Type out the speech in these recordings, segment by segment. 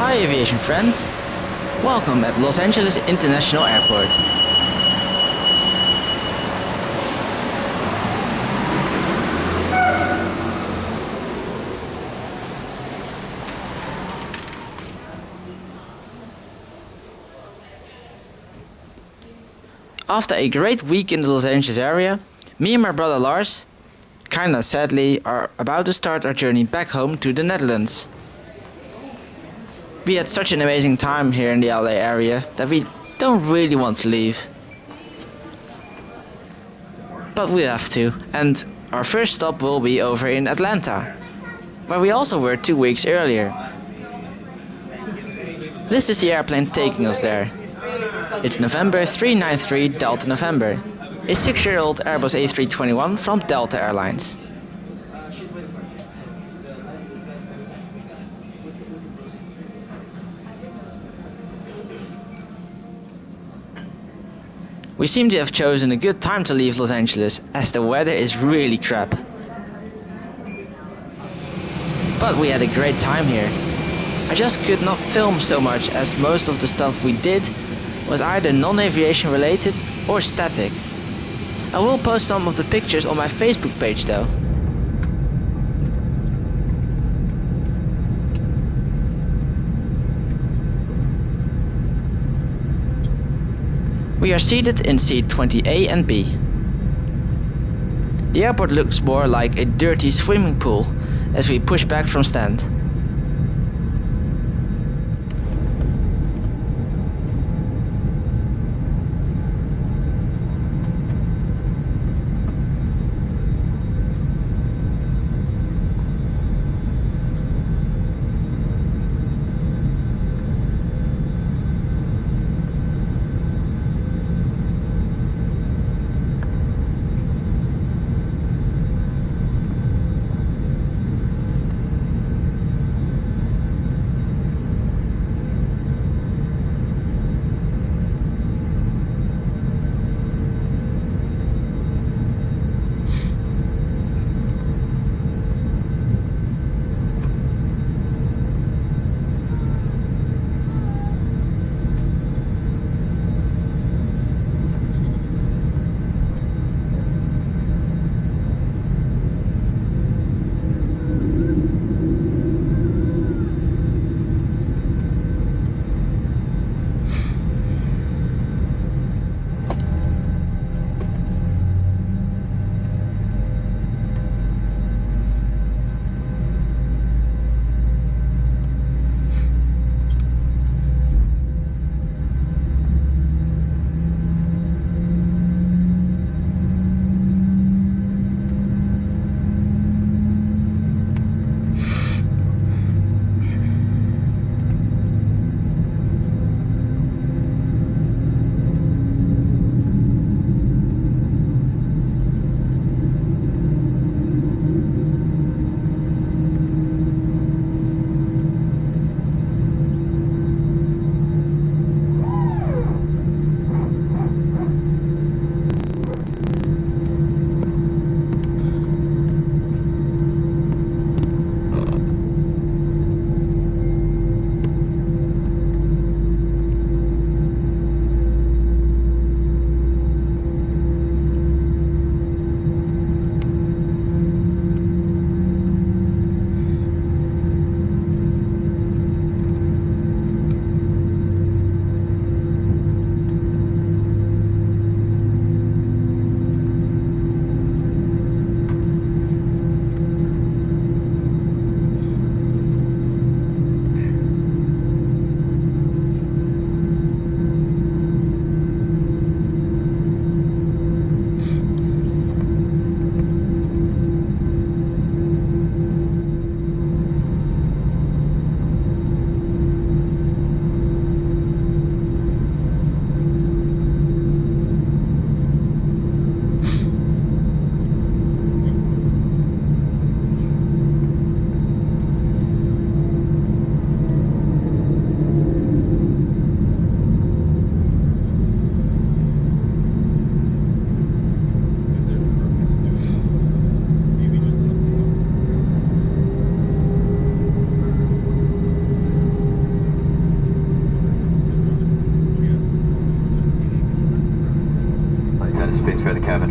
Hi aviation friends! Welcome at Los Angeles International Airport. After a great week in the Los Angeles area, me and my brother Lars, kinda sadly, are about to start our journey back home to the Netherlands. We had such an amazing time here in the LA area that we don't really want to leave. But we have to, and our first stop will be over in Atlanta, where we also were 2 weeks earlier. This is the airplane taking us there. It's November 393 Delta November, a 6-year-old Airbus A321 from Delta Airlines. We seem to have chosen a good time to leave Los Angeles, as the weather is really crap. But we had a great time here. I just could not film so much, as most of the stuff we did was either non-aviation related or static. I will post some of the pictures on my Facebook page though. We are seated in seat 20A and B. The airport looks more like a dirty swimming pool as we push back from stand.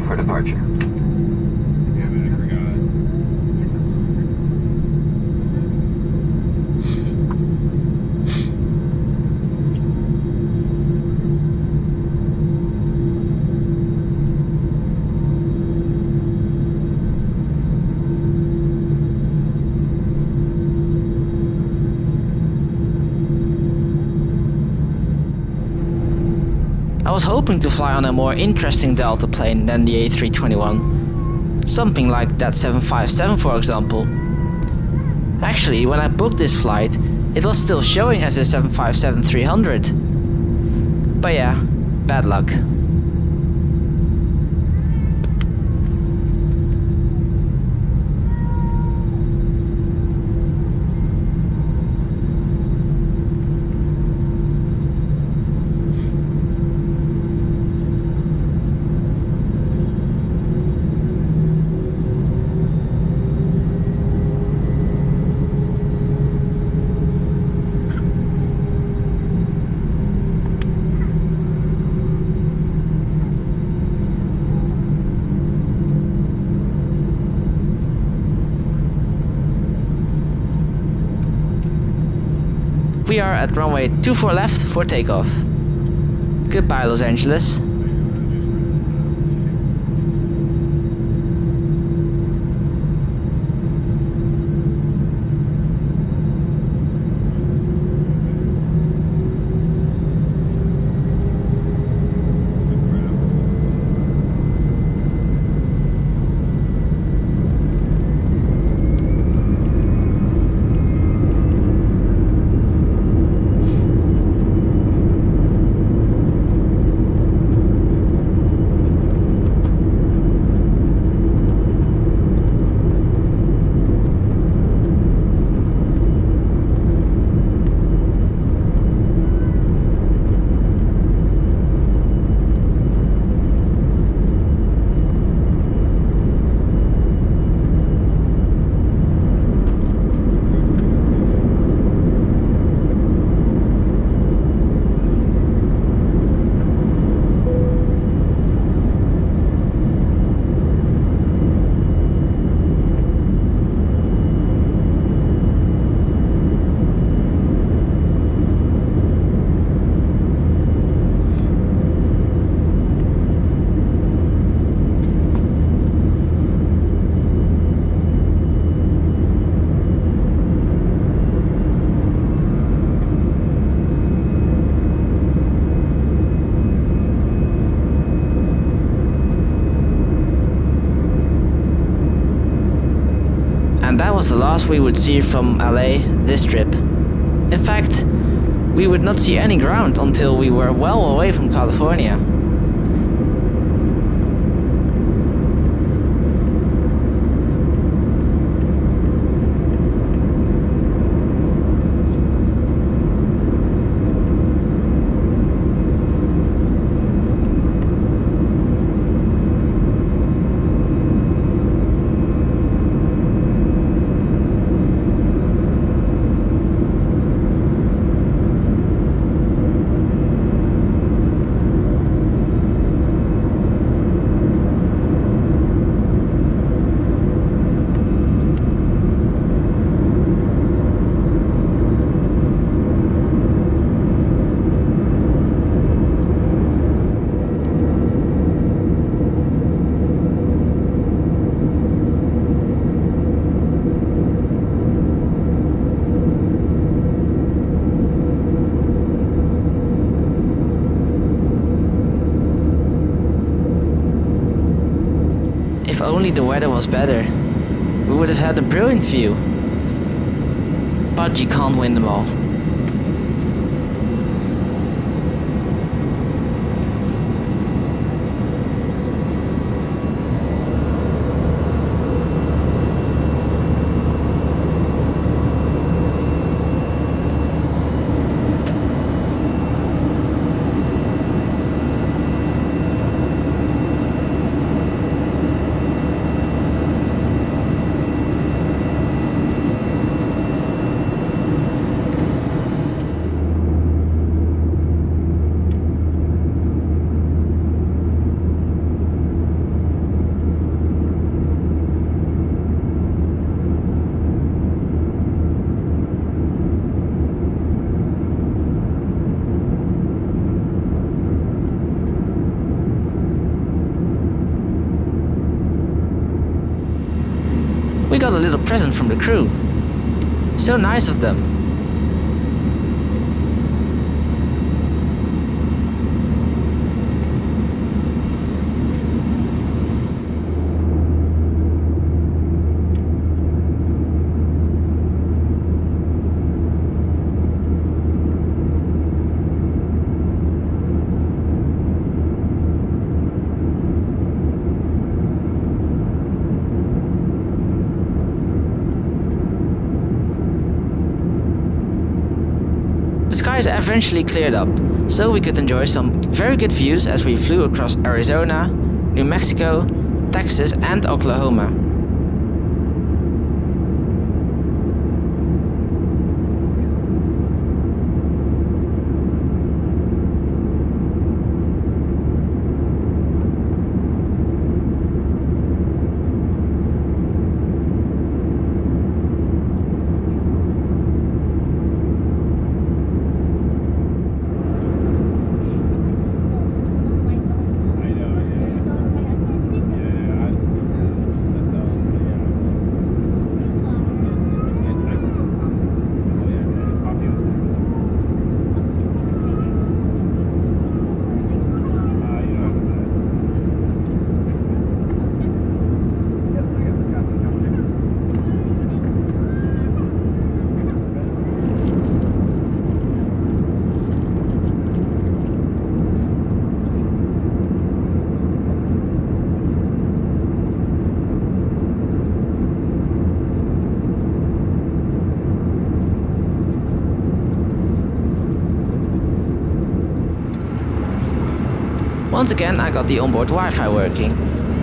for departure. I was hoping to fly on a more interesting Delta plane than the A321, something like that 757 for example. Actually, when I booked this flight, it was still showing as a 757-300. But yeah, bad luck. We are at runway 24 left for takeoff. Goodbye, Los Angeles. And that was the last we would see from LA this trip. In fact, we would not see any ground until we were well away from California. If only the weather was better, we would have had a brilliant view. But you can't win them all. We got a little present from the crew. So nice of them. The skies eventually cleared up, so we could enjoy some very good views as we flew across Arizona, New Mexico, Texas and Oklahoma. Once again I got the onboard Wi-Fi working,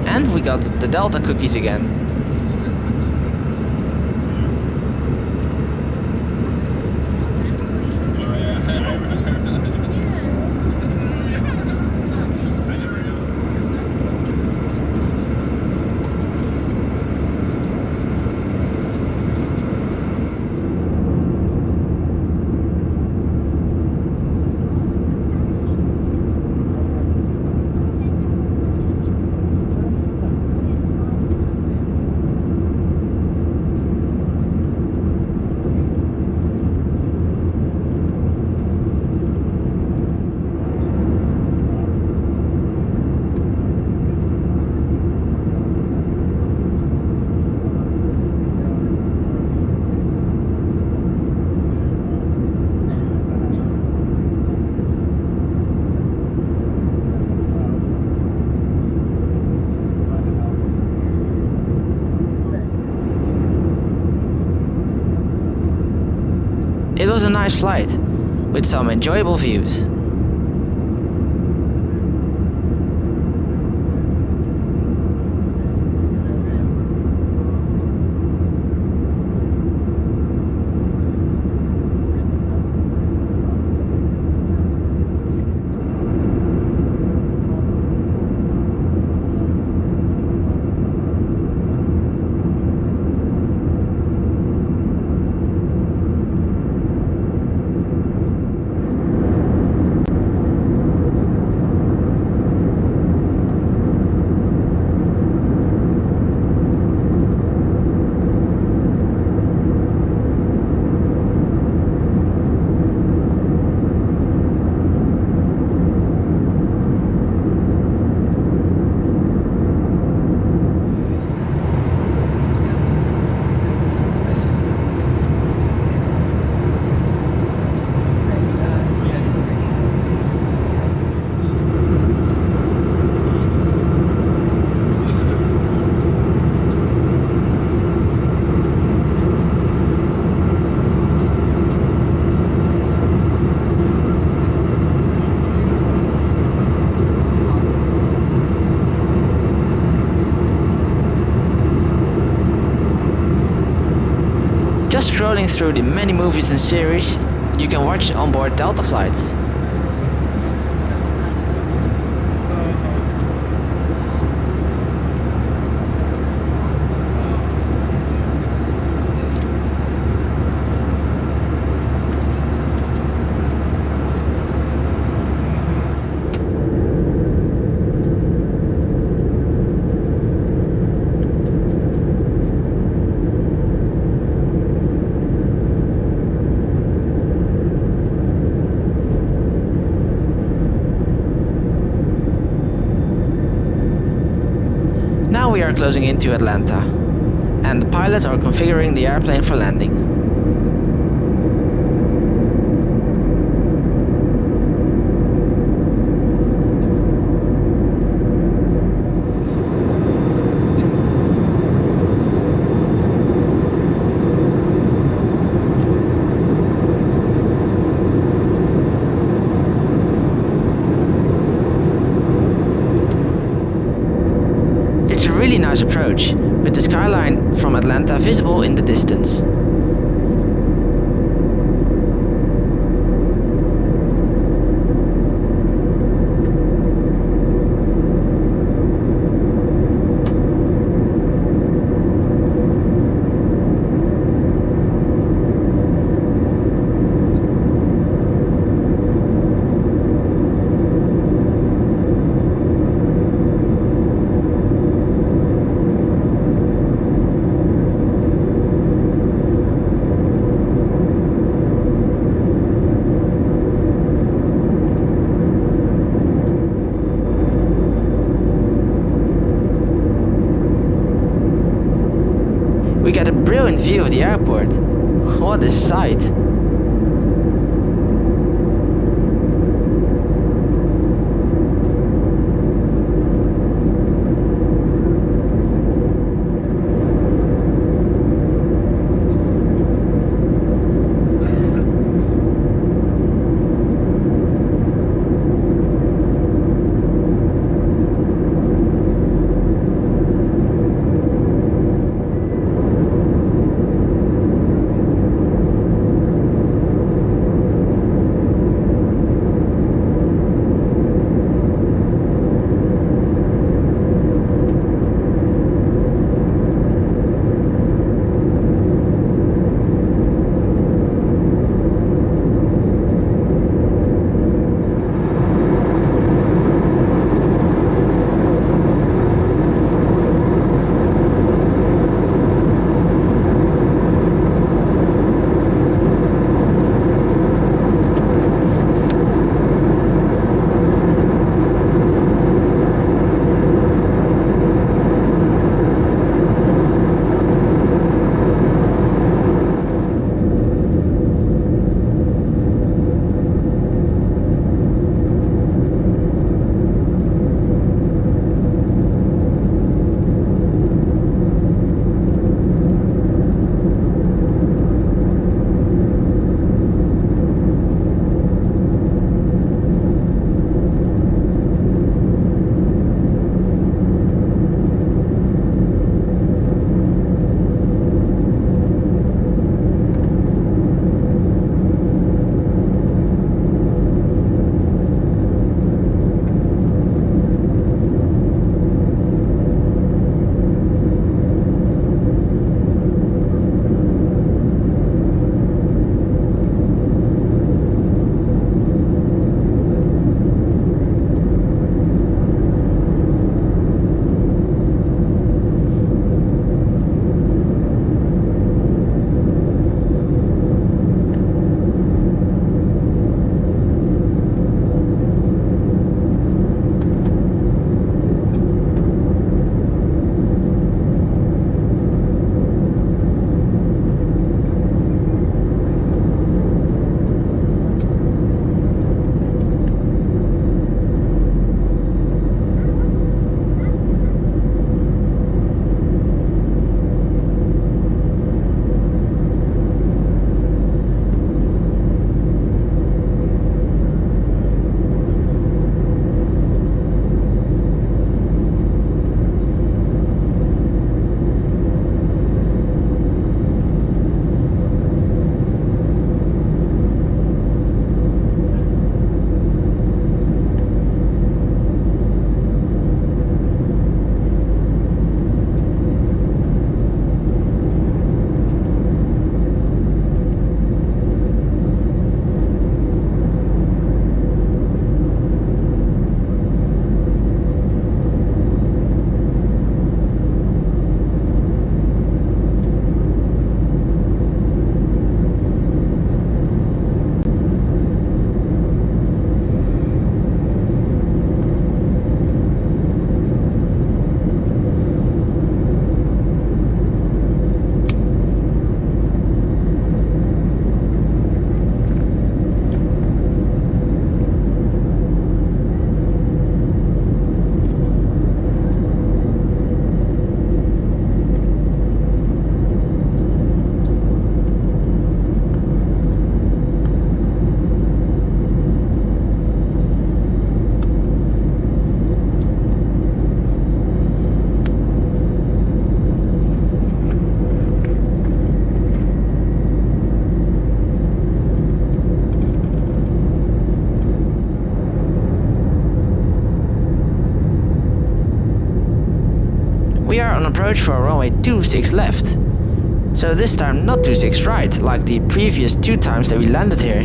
and we got the Delta cookies again. It was a nice flight, with some enjoyable views. Just scrolling through the many movies and series you can watch on board Delta flights. are closing into Atlanta, and the pilots are configuring the airplane for landing. It's a really nice approach, with the skyline from Atlanta visible in the distance. We get a brilliant view of the airport. What a sight! We are on approach for runway 26 left. So this time not 26 right, like the previous 2 times that we landed here.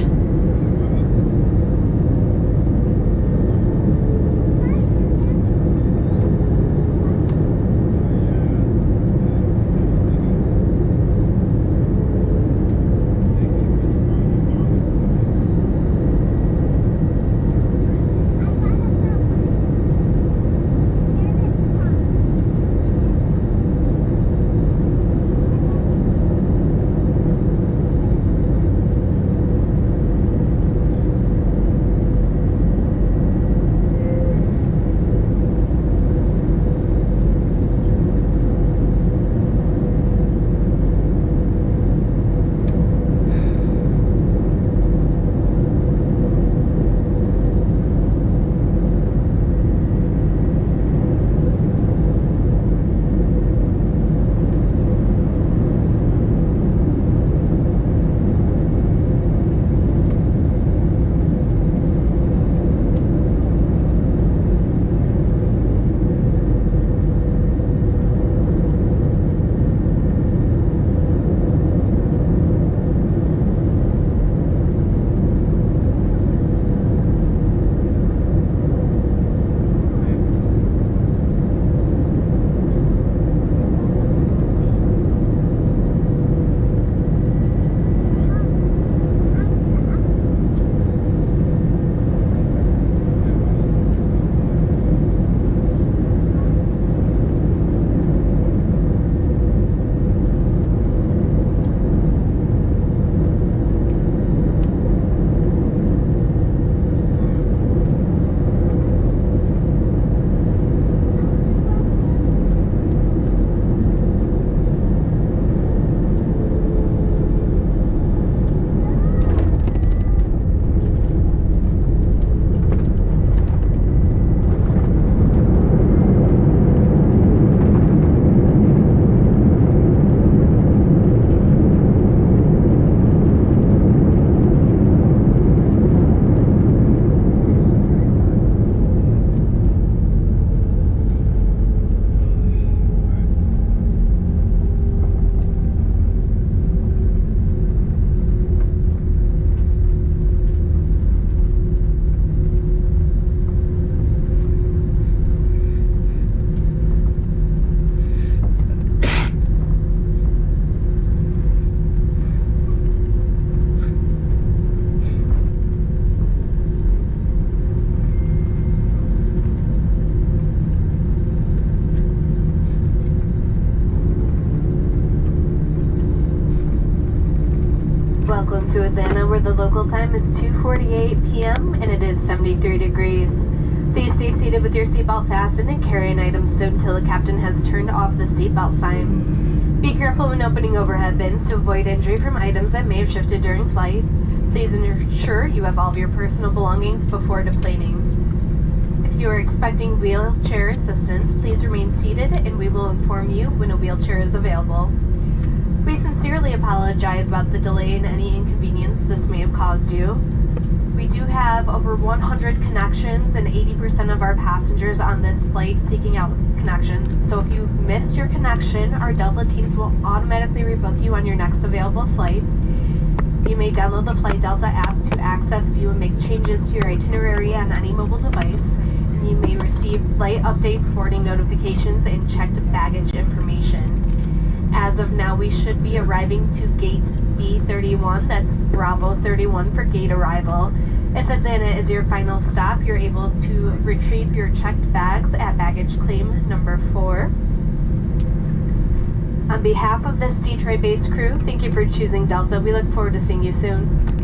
Welcome to Atlanta, where the local time is 2:48 p.m. and it is 73 degrees. Please stay seated with your seatbelt fastened and carry-on items stowed until the captain has turned off the seatbelt sign. Be careful when opening overhead bins to avoid injury from items that may have shifted during flight. Please ensure you have all of your personal belongings before deplaning. If you are expecting wheelchair assistance, please remain seated and we will inform you when a wheelchair is available. We sincerely apologize about the delay and any inconvenience this may have caused you. We do have over 100 connections and 80% of our passengers on this flight seeking out connections. So if you've missed your connection, our Delta teams will automatically rebook you on your next available flight. You may download the Flight Delta app to access, view, and make changes to your itinerary on any mobile device. And you may receive flight updates, boarding notifications, and checked baggage information. As of now, we should be arriving to gate B31, that's Bravo 31 for gate arrival. If Atlanta is your final stop, you're able to retrieve your checked bags at baggage claim number 4. On behalf of this Detroit-based crew, thank you for choosing Delta. We look forward to seeing you soon.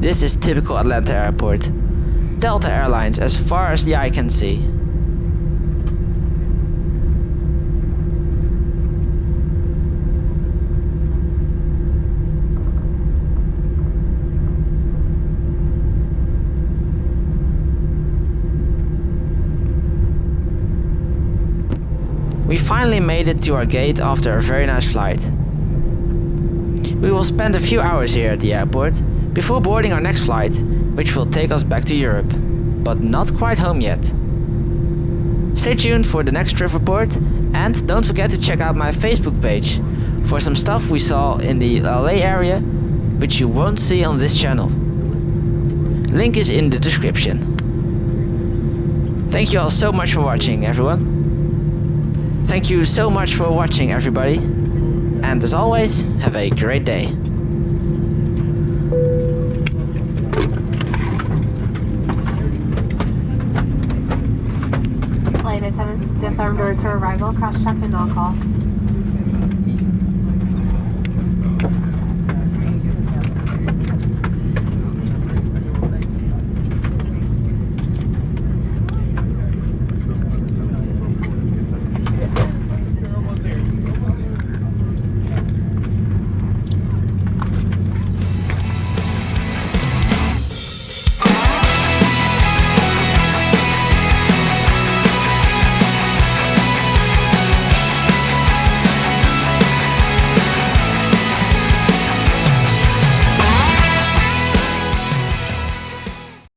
This is typical Atlanta airport. Delta Airlines as far as the eye can see. We finally made it to our gate after a very nice flight. We will spend a few hours here at the airport before boarding our next flight, which will take us back to Europe, but not quite home yet. Stay tuned for the next Tripreport, and don't forget to check out my Facebook page for some stuff we saw in the LA area, which you won't see on this channel. Link is in the description. Thank you all so much for watching, everyone. Thank you so much for watching, everybody. And as always, have a great day. Flight attendants, death arm door to arrival, cross check and all call.